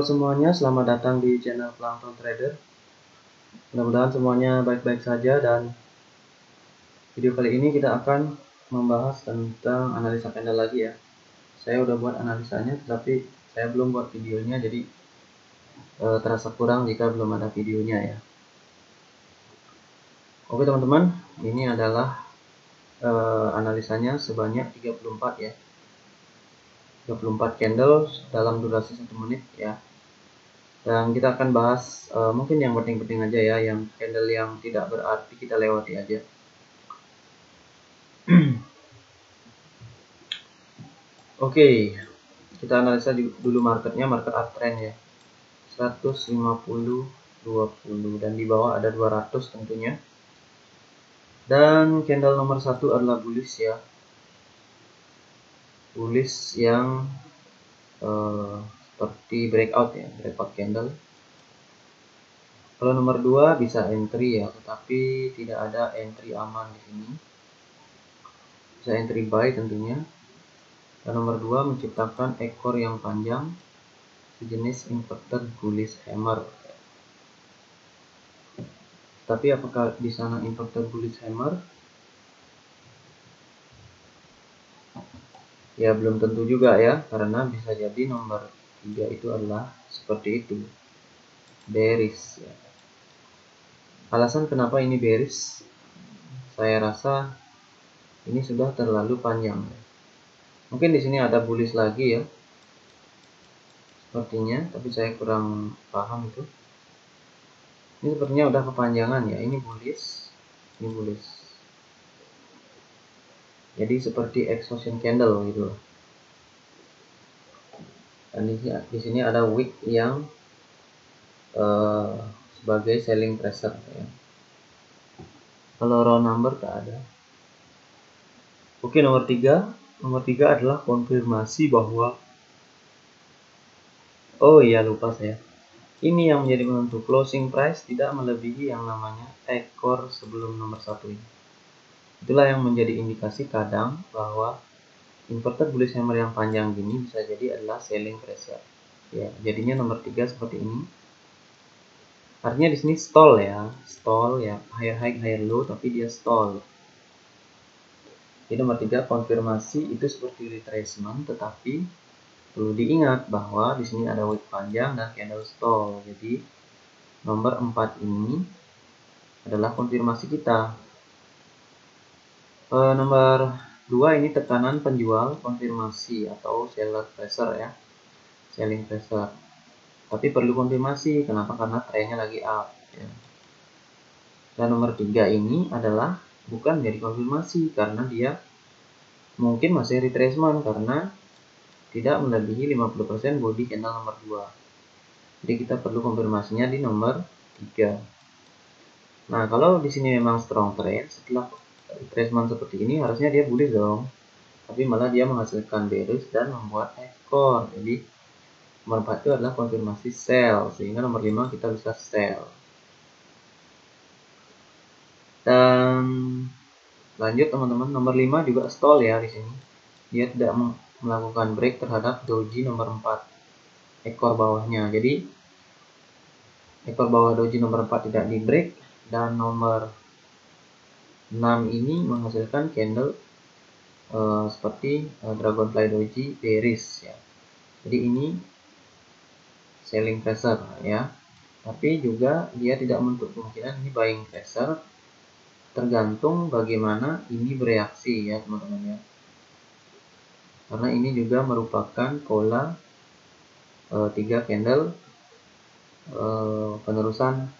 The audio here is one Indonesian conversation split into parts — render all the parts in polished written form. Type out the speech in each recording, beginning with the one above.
semuanya, selamat datang di channel Plankton Trader. Mudah-mudahan semuanya baik-baik saja, dan video kali ini kita akan membahas tentang analisa candle lagi ya. Saya udah buat analisanya, tetapi saya belum buat videonya, jadi terasa kurang jika belum ada videonya ya. Oke teman-teman, ini adalah analisanya sebanyak 34 ya. 34 candle dalam durasi 1 menit ya. Dan kita akan bahas mungkin yang penting-penting aja ya, yang candle yang tidak berarti kita lewati aja. Oke, kita analisa dulu marketnya, market uptrend ya. 150 20 dan di bawah ada 200 tentunya. Dan candle nomor 1 adalah bullish ya. Bullish yang seperti breakout ya, breakout candle. Kalau nomor 2 bisa entry ya, tetapi tidak ada entry aman di sini. Bisa entry buy tentunya. Dan nomor 2 menciptakan ekor yang panjang sejenis inverted bullish hammer. Tapi apakah di sana inverted bullish hammer? Ya belum tentu juga ya, karena bisa jadi nomor 3 itu adalah seperti itu, bearish ya. Alasan kenapa ini bearish, saya rasa ini sudah terlalu panjang. Mungkin di sini ada bullish lagi ya, sepertinya, tapi saya kurang paham itu. Ini sepertinya udah kepanjangan ya, ini bullish, ini bullish. Jadi seperti exhaustion candle gitu. Dan di sini ada wick yang sebagai selling pressure ya. Kalau round number tak ada. Oke, nomor 3 adalah konfirmasi bahwa, oh iya lupa saya, ini yang menjadi penentu closing price tidak melebihi yang namanya ekor sebelum nomor 1 ini. Itulah yang menjadi indikasi kadang bahwa inverted bullish hammer yang panjang gini bisa jadi adalah selling pressure ya. Jadinya nomor 3 seperti ini. Artinya di sini stall ya, higher high higher low, tapi dia stall. Jadi nomor 3 konfirmasi itu seperti retracement, tetapi perlu diingat bahwa di sini ada wick panjang dan candle stall. Jadi nomor 4 ini adalah konfirmasi kita. Nomor 2 ini tekanan penjual konfirmasi atau seller pressure ya, selling pressure. Tapi perlu konfirmasi, kenapa? Karena trennya lagi up ya. Dan nomor 3 ini adalah bukan dari konfirmasi, karena dia mungkin masih retracement karena tidak melebihi 50% body candle nomor 2. Jadi kita perlu konfirmasinya di nomor 3. Nah, kalau di sini memang strong trend, setelah retracement seperti ini harusnya dia bullish dong. Tapi malah dia menghasilkan bearish dan membuat ekor. Jadi nomor 4 itu adalah konfirmasi sell, sehingga nomor 5 kita bisa sell. Dan lanjut teman-teman, nomor 5 juga stall ya di sini. Dia tidak melakukan break terhadap doji nomor 4, ekor bawahnya. Jadi ekor bawah doji nomor 4 tidak di break, dan nomor 6 ini menghasilkan candle seperti dragonfly doji bearish ya. Jadi ini selling pressure ya, tapi juga dia tidak menutup kemungkinan ini buying pressure, tergantung bagaimana ini bereaksi ya teman-teman ya. Karena ini juga merupakan pola 3 candle penerusan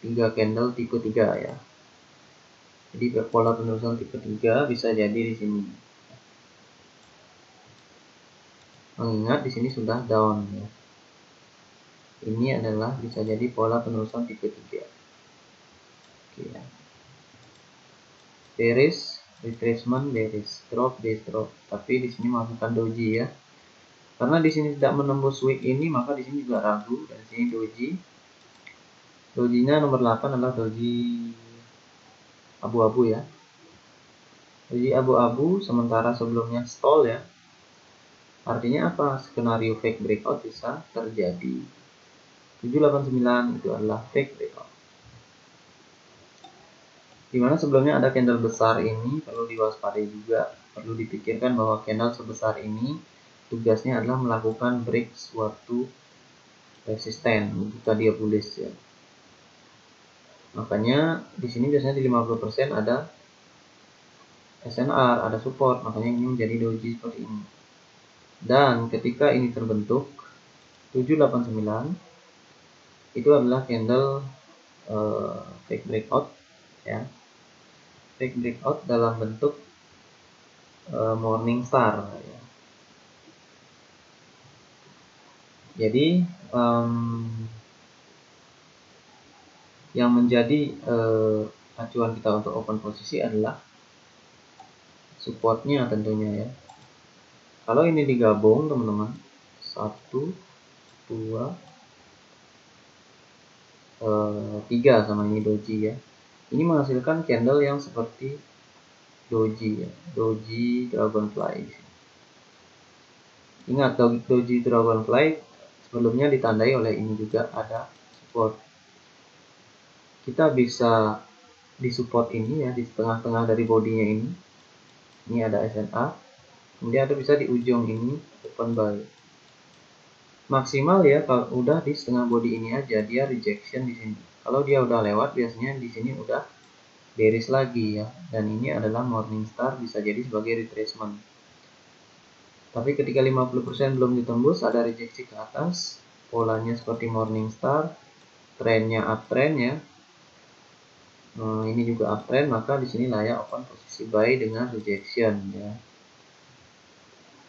3 candle tipe 3 ya. Jadi pola penerusan tipe 3 bisa jadi di sini. Mengingat di sini sudah down ya. Ini adalah bisa jadi pola penerusan tipe 3. Oke ya. Bearish, retracement, bearish, drop, bearish, drop. Tapi di sini masukkan doji ya. Karena di sini tidak menembus wick ini, maka di sini juga ragu. Dan di sini doji. Dojinya nomor 8 adalah doji abu-abu ya. Doji abu-abu, sementara sebelumnya stall ya. Artinya apa? Skenario fake breakout bisa terjadi. 789 itu adalah fake breakout. Dimana sebelumnya ada candle besar ini perlu diwaspadai juga. Perlu dipikirkan bahwa candle sebesar ini tugasnya adalah melakukan break suatu resisten jika dia bullish ya. Makanya di sini biasanya di 50% ada SNR, ada support, makanya ini menjadi doji seperti ini. Dan ketika ini terbentuk 789 itu adalah candle fake breakout ya. Fake breakout dalam bentuk morning star ya. Jadi yang menjadi acuan kita untuk open posisi adalah supportnya tentunya ya. Kalau ini digabung teman-teman, 1, 2, 3 sama ini doji ya. Ini menghasilkan candle yang seperti doji ya, doji dragonfly. Ingat, doji dragonfly sebelumnya ditandai oleh ini juga ada support. Kita bisa di support ini ya, di tengah-tengah dari bodinya ini. Ini ada SNA. Kemudian ada bisa di ujung ini open buy. Maksimal ya kalau udah di setengah body ini aja dia rejection di sini. Kalau dia udah lewat biasanya di sini udah bearish lagi ya. Dan ini adalah morning star, bisa jadi sebagai retracement. Tapi ketika 50% belum ditembus, ada rejeksi ke atas, polanya seperti morning star, trennya uptrend ya. Ini juga uptrend, maka di sini layak open posisi buy dengan rejection ya.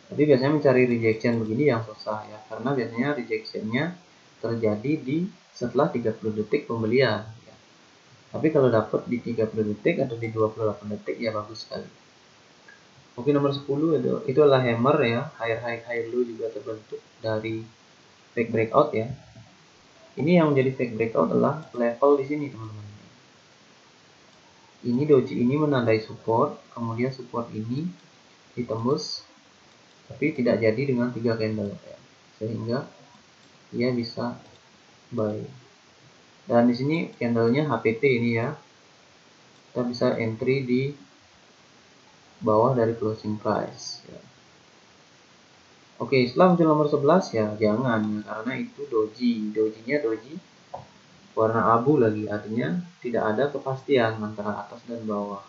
Tapi biasanya mencari rejection begini yang susah ya, karena biasanya rejectionnya terjadi di setelah 30 detik pembelian ya. Tapi kalau dapat di 30 detik atau di 28 detik ya bagus sekali. Oke, nomor 10 itu adalah hammer ya, high low juga terbentuk dari fake breakout ya. Ini yang menjadi fake breakout adalah level di sini teman-teman. Ini doji ini menandai support, kemudian support ini ditembus tapi tidak jadi dengan 3 candle ya. Sehingga dia bisa buy. Dan di sini candlenya HPT ini ya. Kita bisa entry di bawah dari closing price ya. Oke, setelah muncul nomor 11 ya jangan ya, karena itu doji. Dojinya doji warna abu lagi, artinya tidak ada kepastian antara atas dan bawah.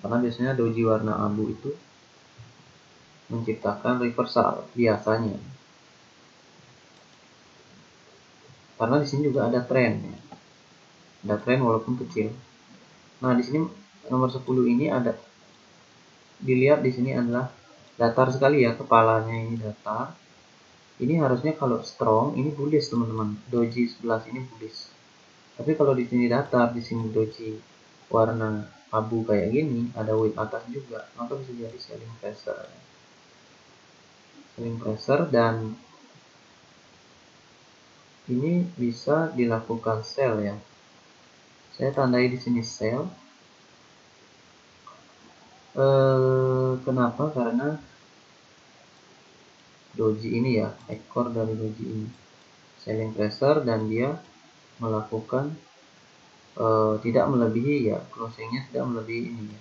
Karena biasanya doji warna abu itu menciptakan reversal biasanya. Karena di sini juga ada tren ya. Ada tren walaupun kecil. Nah, di sini nomor 10 ini ada dilihat di sini adalah datar sekali ya, kepalanya ini datar. Ini harusnya kalau strong ini bullish teman-teman. Doji 11 ini bullish. Tapi kalau di sini datar, di sini doji warna abu kayak gini, ada wick atas juga, maka bisa jadi selling pressure. Selling pressure dan ini bisa dilakukan sell ya. Saya tandai di sini sell. Kenapa? Karena doji ini ya, ekor dari doji ini selling pressure dan dia melakukan tidak melebihi ya, closingnya tidak melebihi ini ya,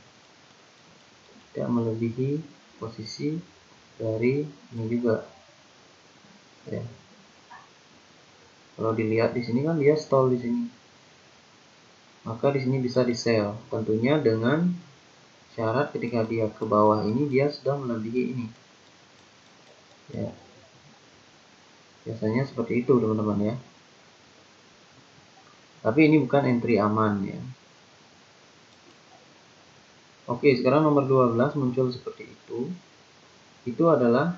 tidak melebihi posisi dari ini juga ya. Kalau dilihat di sini kan dia stall di sini, maka di sini bisa di sell tentunya dengan syarat ketika dia ke bawah ini dia sudah melebihi ini ya. Biasanya seperti itu teman-teman ya. Tapi ini bukan entry aman ya. Oke, sekarang nomor 12 muncul seperti itu. Itu adalah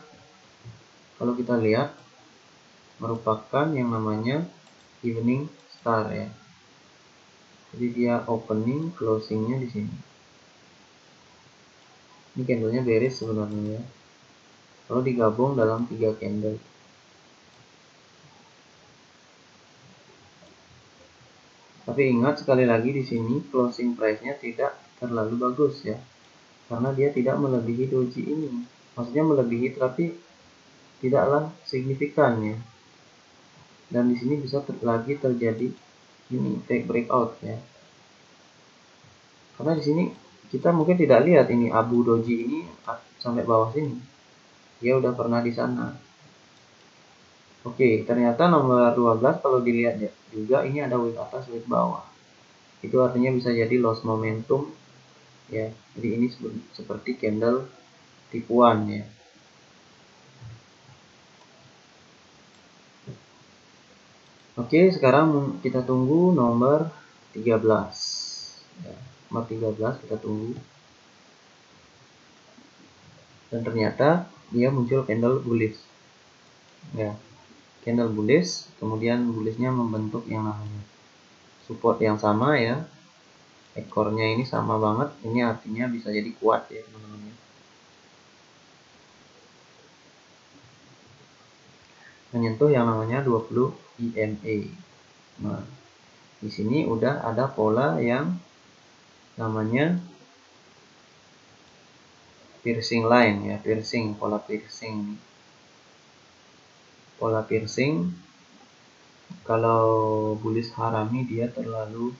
kalau kita lihat merupakan yang namanya evening star ya. Jadi dia opening, closingnya di sini. Ini candlenya bearish sebenarnya ya. Kalau digabung dalam 3 candle. Tapi ingat sekali lagi di sini closing price-nya tidak terlalu bagus ya. Karena dia tidak melebihi doji ini. maksudnya melebihi tapi tidaklah signifikan ya. Dan di sini bisa lagi terjadi ini fake breakout ya. Karena di sini kita mungkin tidak lihat ini abu doji ini sampai bawah sini. Dia udah pernah di sana. Oke, ternyata nomor 12 kalau dilihat ya, juga ini ada wick atas, wick bawah. Itu artinya bisa jadi loss momentum ya. Jadi ini seperti candle tipuan ya. Oke, sekarang kita tunggu nomor 13. Ya, nomor 13 kita tunggu. Dan ternyata dia muncul candle bullish. Ya, candle bullish, kemudian bullishnya membentuk yang namanya support yang sama ya. Ekornya ini sama banget, ini artinya bisa jadi kuat ya teman-teman. Menyentuh yang namanya 20 EMA. Nah, di sini udah ada pola yang namanya piercing line ya, pola piercing. Pola piercing kalau bullish harami dia terlalu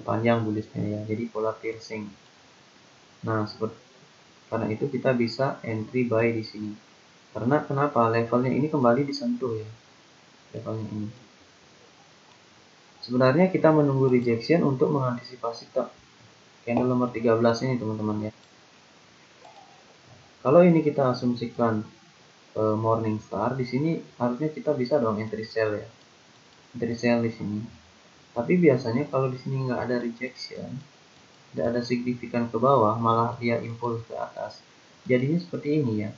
panjang bullishnya ya, jadi pola piercing. Nah, karena itu kita bisa entry buy di sini. Karena kenapa? Levelnya ini kembali disentuh ya. Levelnya ini. Sebenarnya kita menunggu rejection untuk mengantisipasi candle nomor 13 ini teman-teman ya. Kalau ini kita asumsikan morning star, di sini harusnya kita bisa dong entry sell ya. Entry sell di sini. Tapi biasanya kalau di sini nggak ada rejection, tidak ada signifikan ke bawah, malah dia impuls ke atas. Jadinya seperti ini ya.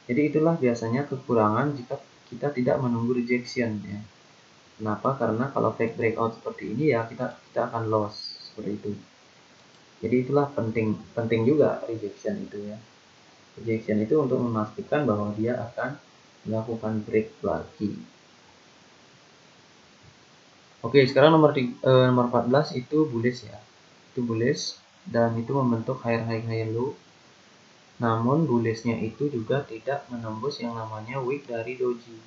Jadi itulah biasanya kekurangan jika kita tidak menunggu rejection ya. Kenapa? Karena kalau fake breakout seperti ini ya kita akan loss seperti itu. Jadi itulah penting juga rejection itu ya. Rejection itu untuk memastikan bahwa dia akan melakukan break lagi. Oke, sekarang nomor 14 itu bullish ya. Itu bullish dan itu membentuk higher high higher low. Namun bullishnya itu juga tidak menembus yang namanya wick dari doji.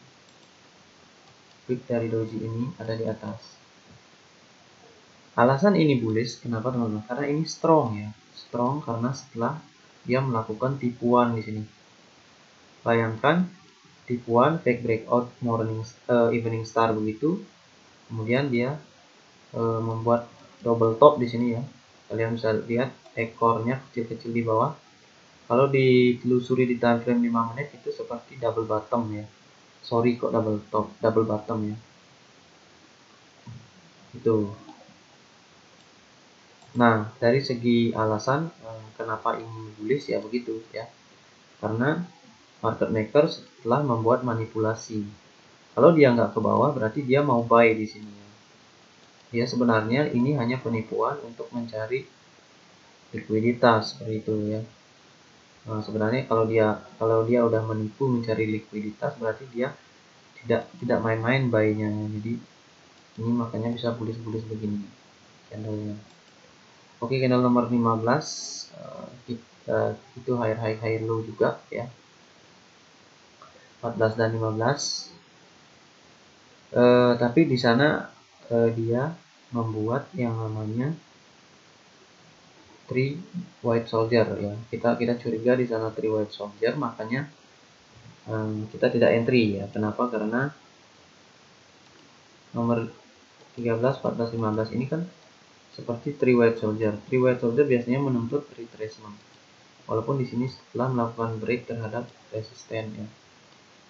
Wick dari doji ini ada di atas. Alasan ini bullish, kenapa teman-teman? Karena ini strong ya. Strong karena setelah dia melakukan tipuan di sini. Bayangkan tipuan fake breakout evening star begitu. Kemudian dia membuat double top di sini ya. Kalian bisa lihat ekornya kecil-kecil di bawah. Kalau ditelusuri di time frame 5 menit itu seperti double bottom ya. Sorry kok double top, double bottom ya. Itu. Nah, dari segi alasan kenapa ini bullish ya begitu ya. Karena market maker telah membuat manipulasi. Kalau dia nggak ke bawah berarti dia mau buy di sini. Dia sebenarnya ini hanya penipuan untuk mencari likuiditas seperti itu ya. Nah, sebenarnya kalau dia udah menipu mencari likuiditas berarti dia tidak main-main buy-nya. Jadi ini makanya bisa bullish begini candlenya. Oke, candle nomor 15 itu high low juga ya. 14 dan 15. Tapi di sana dia membuat yang namanya 3 white soldier ya. Kita curiga di sana 3 white soldier, makanya kita tidak entry ya. Kenapa? Karena nomor 13, 14, 15 ini kan seperti 3 white soldier. 3 white soldier biasanya menuntut retracement. Walaupun di sini setelah melakukan break terhadap resisten ya.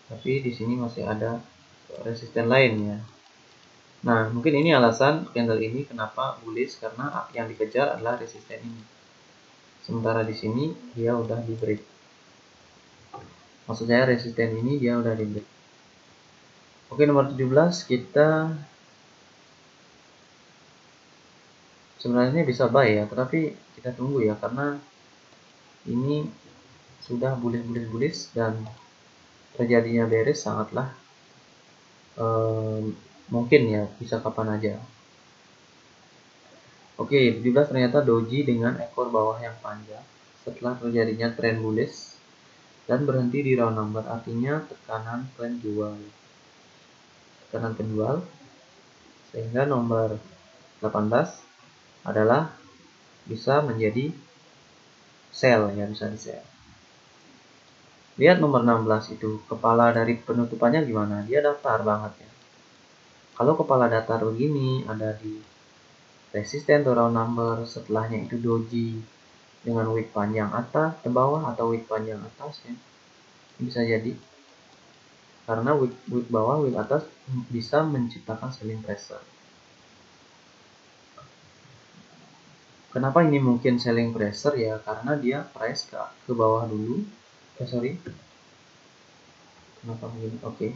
Tapi di sini masih ada resisten lain ya. Nah, mungkin ini alasan candle ini kenapa bullish, karena yang dikejar adalah resisten ini. Sementara di sini dia udah di break. Maksud saya resisten ini dia udah di break. Oke, nomor 17 kita sebenarnya bisa buy ya, tetapi kita tunggu ya karena ini sudah bullish dan terjadinya bearish sangatlah mungkin ya, bisa kapan aja. Oke, 17 ternyata doji dengan ekor bawah yang panjang setelah terjadinya trend bullish. dan berhenti di round number, artinya tekanan penjual. Sehingga nomor 18 adalah bisa menjadi sell ya, bisa di sell. Lihat nomor 16 itu, kepala dari penutupannya gimana? Dia datar banget ya. Kalau kepala datar begini, ada di resisten atau round number, setelahnya itu doji dengan wick panjang atas ke bawah atau wick panjang atas ya. Bisa jadi karena wick bawah, wick atas bisa menciptakan selling pressure. Kenapa ini mungkin selling pressure ya? Karena dia price ke bawah dulu. Kenapa begini? Oke.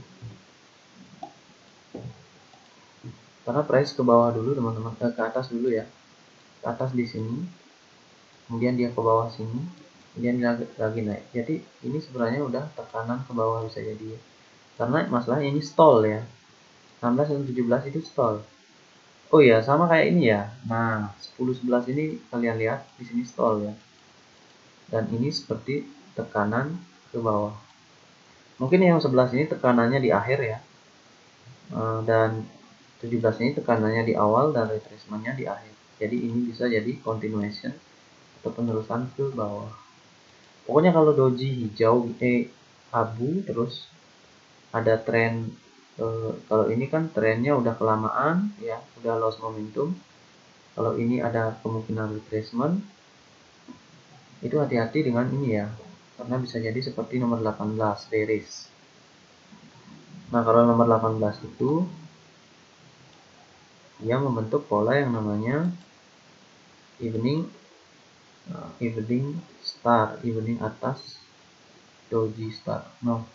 Karena price ke bawah dulu teman-teman, ke atas dulu ya. Ke atas di sini. Kemudian dia ke bawah sini. Kemudian lagi naik. Jadi ini sebenarnya udah tekanan ke bawah bisa jadi. Karena masalahnya ini stall ya. 16 dan 17 itu stall. Oh ya, sama kayak ini ya. Nah, 10 11 ini kalian lihat di sini stall ya. Dan ini seperti tekanan ke bawah. Mungkin yang 11 ini tekanannya di akhir ya. Dan 17 ini tekanannya di awal dan retracement-nya di akhir. Jadi ini bisa jadi continuation atau penerusan ke bawah. Pokoknya kalau doji hijau abu terus ada tren, kalau ini kan trennya udah kelamaan ya, udah lost momentum. Kalau ini ada kemungkinan retracement, itu hati-hati dengan ini ya, karena bisa jadi seperti nomor 18 bearish. Nah kalau nomor 18 itu dia membentuk pola yang namanya evening star, evening atas doji star. No,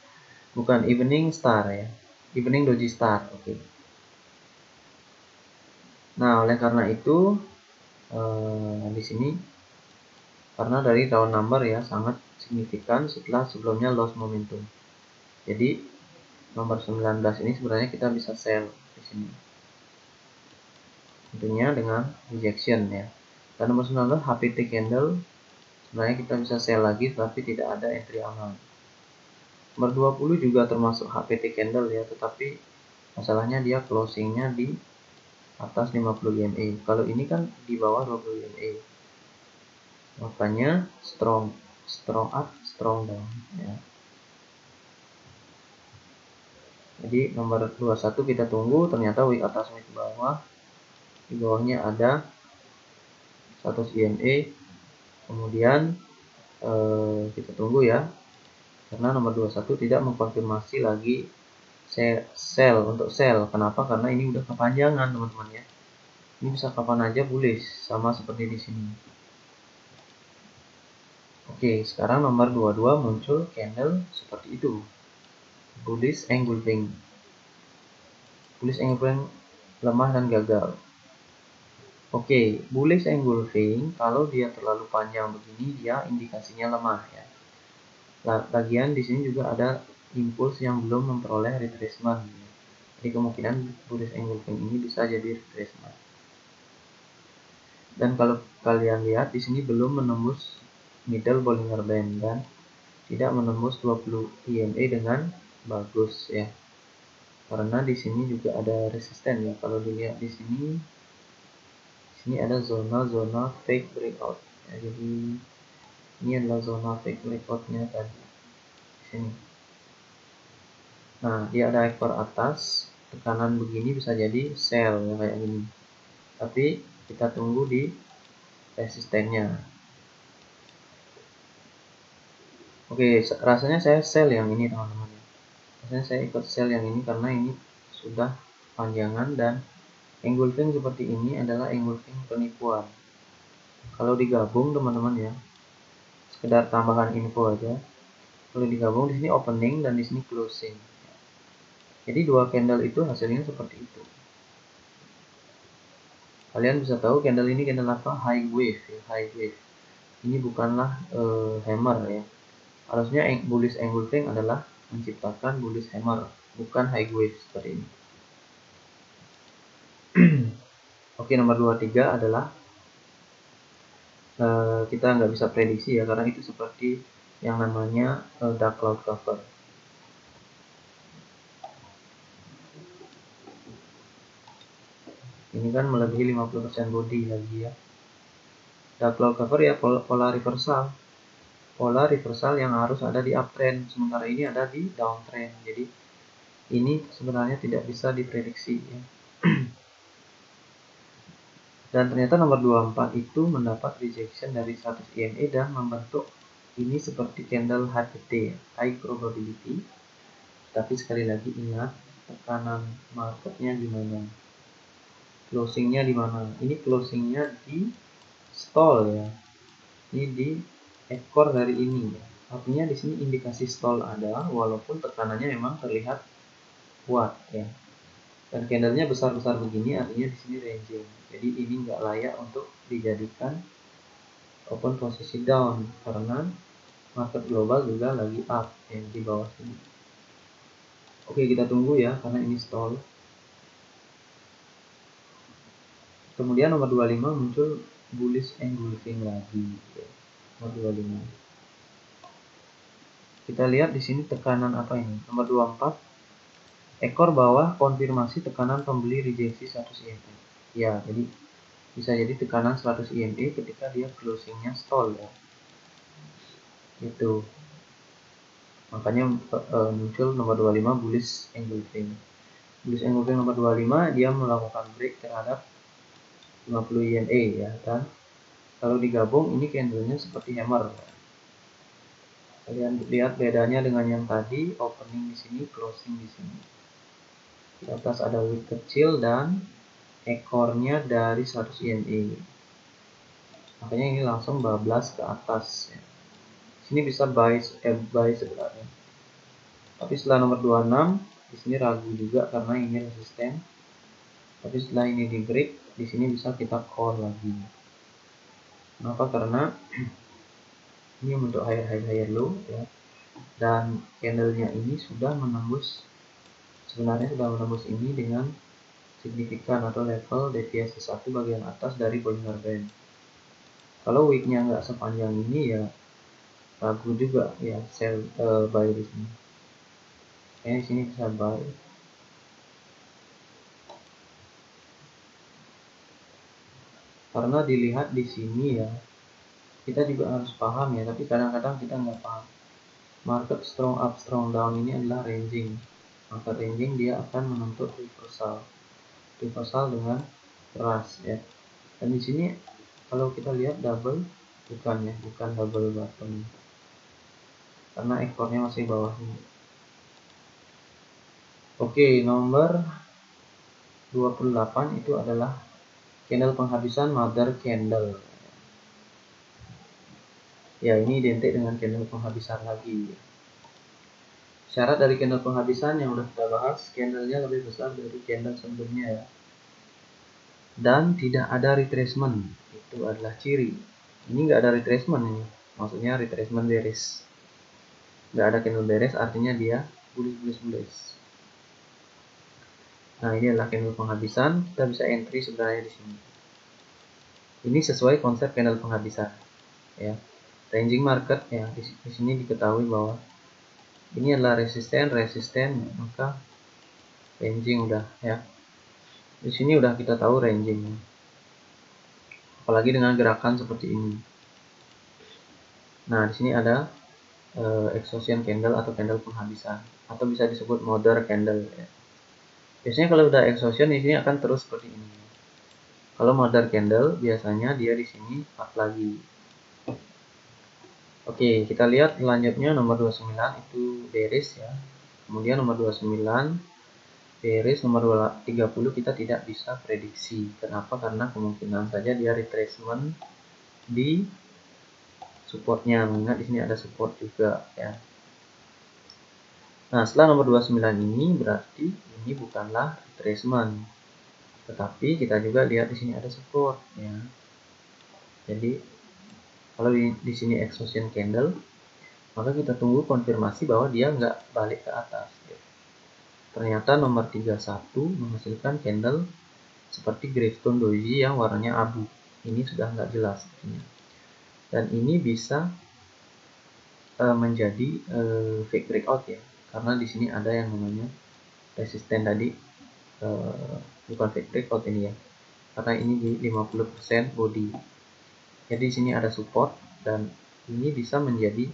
bukan evening star ya, evening doji star. Oke. Nah oleh karena itu di sini karena dari round number ya sangat signifikan setelah sebelumnya lost momentum. Jadi nomor 19 ini sebenarnya kita bisa sell di sini. Tentunya dengan rejection ya. Dan nomor 19 HPT candle sebenarnya kita bisa sell lagi tapi tidak ada entry aman. Nomor 20 juga termasuk HPT candle ya, tetapi masalahnya dia closingnya di atas 50 EMA. Kalau ini kan di bawah 20 EMA. Makanya strong up, strong down ya. Jadi nomor 21 kita tunggu, ternyata wick atas wick bawah. Di bawahnya ada 100 EMA. Kemudian kita tunggu ya. Karena nomor 21 tidak mengkonfirmasi lagi sell untuk sell. Kenapa? Karena ini udah kepanjangan teman-teman ya. Ini bisa kapan aja bullish, sama seperti di sini. Oke, sekarang nomor 22 muncul candle seperti itu. Bullish engulfing. Bullish engulfing lemah dan gagal. Oke, bullish engulfing kalau dia terlalu panjang begini dia indikasinya lemah ya. Lagian di sini juga ada impuls yang belum memperoleh retracement. Jadi kemungkinan bullish engulfing ini bisa jadi retracement. Dan kalau kalian lihat di sini belum menembus middle Bollinger Band dan tidak menembus 20 EMA dengan bagus ya. Karena di sini juga ada resisten ya. Kalau dilihat di sini ada zona-zona fake breakout. Ya, jadi ini adalah zona fake breakoutnya tadi di sini. Nah, dia ada ekor atas, tekanan begini bisa jadi sell ya kayak gini. Tapi kita tunggu di resistennya. Oke, rasanya saya sell yang ini teman-teman. Rasanya saya ikut sell yang ini karena ini sudah panjangan dan engulfing seperti ini adalah engulfing penipuan. Kalau digabung teman-teman ya, sekedar tambahan info aja. Kalau digabung di sini opening dan di sini closing. Jadi dua candle itu hasilnya seperti itu. Kalian bisa tahu candle ini candle apa? High wave ya, high wave. Ini bukanlah hammer ya. Harusnya bullish engulfing adalah menciptakan bullish hammer, bukan high wave seperti ini. Oke, nomor 23 adalah kita nggak bisa prediksi ya, karena itu seperti yang namanya dark cloud cover. Ini kan melebihi 50% body lagi ya. Dark cloud cover ya pola reversal. Pola reversal yang harus ada di uptrend, sementara ini ada di downtrend. Jadi ini sebenarnya tidak bisa diprediksi ya. Dan ternyata nomor 24 itu mendapat rejection dari 100 EMA dan membentuk ini seperti candle HTT, high probability. Tapi sekali lagi ingat tekanan marketnya gimana, closingnya di mana. Ini closingnya di stall ya, ini di ekor dari ini ya. Artinya di sini indikasi stall ada walaupun tekanannya memang terlihat kuat ya. Dan candlenya besar-besar begini artinya di sini ranging. Jadi ini nggak layak untuk dijadikan open posisi down karena market global juga lagi up ya di bawah sini. Oke, kita tunggu ya karena ini stall. Kemudian nomor 25 muncul bullish engulfing lagi ya. Nomor 25. Kita lihat di sini tekanan apa ini? Nomor 24. Ekor bawah konfirmasi tekanan pembeli rejeksi 100 EMA. Ya, jadi bisa jadi tekanan 100 EMA ketika dia closingnya stall ya. Itu. Makanya muncul nomor 25 bullish engulfing. Bullish engulfing nomor 25 dia melakukan break terhadap 50 EMA ya kan. Kalau digabung ini candlenya seperti hammer. Kalian lihat bedanya dengan yang tadi, opening di sini, closing di sini. Di atas ada wick kecil dan ekornya dari 100 EMA. Makanya ini langsung bablas ke atas ya. Sini bisa buy sebenarnya. Tapi setelah nomor 26 di sini ragu juga karena ini resisten. Tapi setelah ini di break, di sini bisa kita call lagi. Kenapa? Karena ini untuk higher low ya. Dan candlenya ini sudah menembus, sebenarnya sudah menembus ini dengan signifikan atau level deviasi 1 bagian atas dari Bollinger Band. Kalau wicknya nggak sepanjang ini ya ragu juga ya sell buy di sini. Kayaknya di sini bisa buy. Karena dilihat di sini ya, kita juga harus paham ya, tapi kadang-kadang kita nggak paham. Market strong up, strong down ini adalah ranging. Maka ranging dia akan menuntut reversal dengan keras ya. Dan di sini kalau kita lihat double bukan double bottom. Karena ekornya masih bawah ini. Oke, nomor 28 itu adalah candle penghabisan mother candle. Ya, ini identik dengan candle penghabisan lagi. Syarat dari candle penghabisan yang udah kita bahas, candlenya lebih besar dari candle sebelumnya ya. Dan tidak ada retracement, itu adalah ciri. Ini nggak ada retracement ini, maksudnya retracement bearish. Nggak ada candle bearish artinya dia bullish. Nah, ini adalah candle penghabisan, kita bisa entry sebenarnya di sini. Ini sesuai konsep candle penghabisan ya. Ranging market ya, di sini diketahui bahwa ini adalah resisten, maka ranging udah ya. Di sini udah kita tahu ranging. Apalagi dengan gerakan seperti ini. Nah, di sini ada exhaustion candle atau candle penghabisan atau bisa disebut mother candle ya. Biasanya kalau udah exhaustion di sini akan terus seperti ini. Kalau mother candle biasanya dia di sini up lagi. Oke, kita lihat selanjutnya nomor 29 itu bearish ya. Kemudian nomor 29 bearish, nomor 30 kita tidak bisa prediksi. Kenapa? Karena kemungkinan saja dia retracement di supportnya. Mengingat di sini ada support juga ya. Nah, setelah nomor 29 ini berarti ini bukanlah retracement. Tetapi kita juga lihat di sini ada support ya. Jadi kalau di sini exhaustion candle, maka kita tunggu konfirmasi bahwa dia nggak balik ke atas. Ternyata nomor 31 menghasilkan candle seperti gravestone doji yang warnanya abu. Ini sudah nggak jelas. Dan ini bisa menjadi fake breakout ya, karena di sini ada yang namanya resisten tadi, bukan fake breakout ini ya, karena ini di 50% body. Jadi di sini ada support dan ini bisa menjadi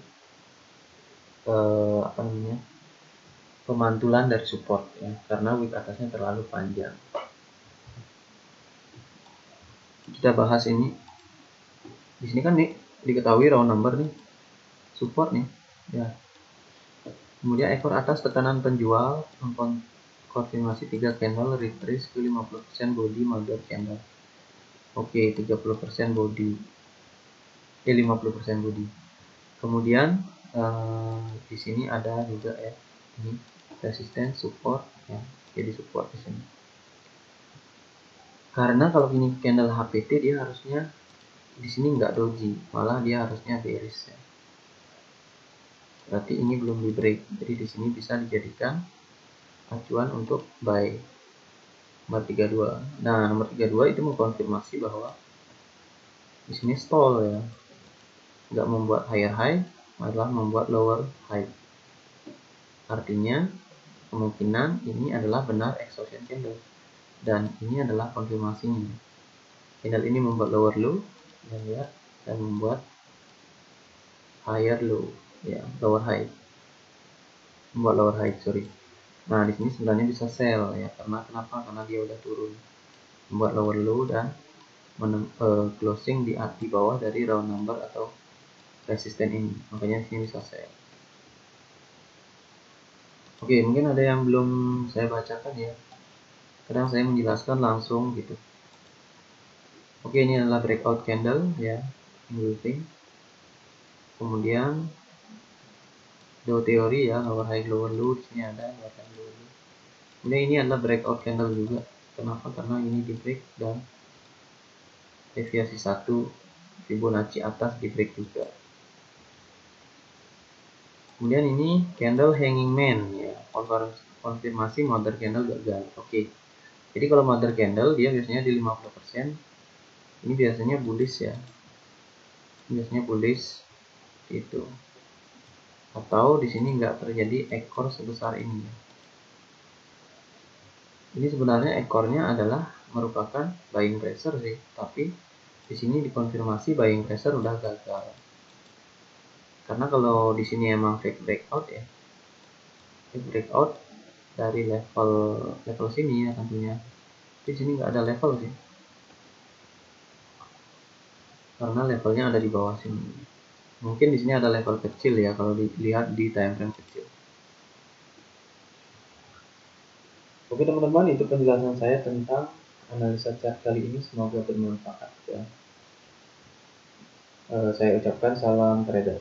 pemantulan dari support ya, karena wick atasnya terlalu panjang. Kita bahas ini. Di sini kan nih diketahui round number nih, support nih ya. Kemudian ekor atas tekanan penjual konfirmasi 3 candle retrace ke 50% body mother candle. Oke, 30% body. 50% body. Kemudian di sini ada juga ya, ini resistance support ya. Jadi support di sini. Karena kalau ini candle HPT dia harusnya di sini nggak doji, malah dia harusnya bearish ya. Berarti ini belum di break. Jadi di sini bisa dijadikan acuan untuk buy. Nomor 32. Nah, nomor 32 itu mengkonfirmasi bahwa di sini stall ya. Nggak membuat higher high, malah membuat lower high. Artinya kemungkinan ini adalah benar exhaustion candle. Dan ini adalah konfirmasinya. Candle ini membuat lower low ya, dan membuat higher low ya, lower high. Membuat lower high, sorry. Nah, di sini sebenarnya bisa sell ya, karena kenapa? Karena dia udah turun. Membuat lower low dan closing di bawah dari round number atau resisten ini. Makanya di sini bisa sell. Oke, mungkin ada yang belum saya bacakan ya. Kadang saya menjelaskan langsung gitu. Oke, ini adalah breakout candle ya, engulfing. Kemudian Dow teori ya, lower high lower low, di sini ada lower high lower low. Kemudian ini adalah breakout candle juga. Kenapa? Karena ini di break dan deviasi 1 Fibonacci atas di break juga. Kemudian ini candle hanging man ya, konfirmasi mother candle gagal. Oke. Jadi kalau mother candle dia biasanya di 50%. Ini biasanya bullish ya. Biasanya bullish gitu. Atau di sini nggak terjadi ekor sebesar ini. Ini sebenarnya ekornya adalah merupakan buying pressure sih, tapi di sini dikonfirmasi buying pressure udah gagal. Karena kalau di sini emang fake breakout ya, fake breakout dari level sini ya tentunya. Di sini nggak ada level sih, karena levelnya ada di bawah sini. Mungkin di sini ada level kecil ya kalau dilihat di time frame kecil. Oke teman-teman, itu penjelasan saya tentang analisa chart kali ini, semoga bermanfaat ya. Saya ucapkan salam trader.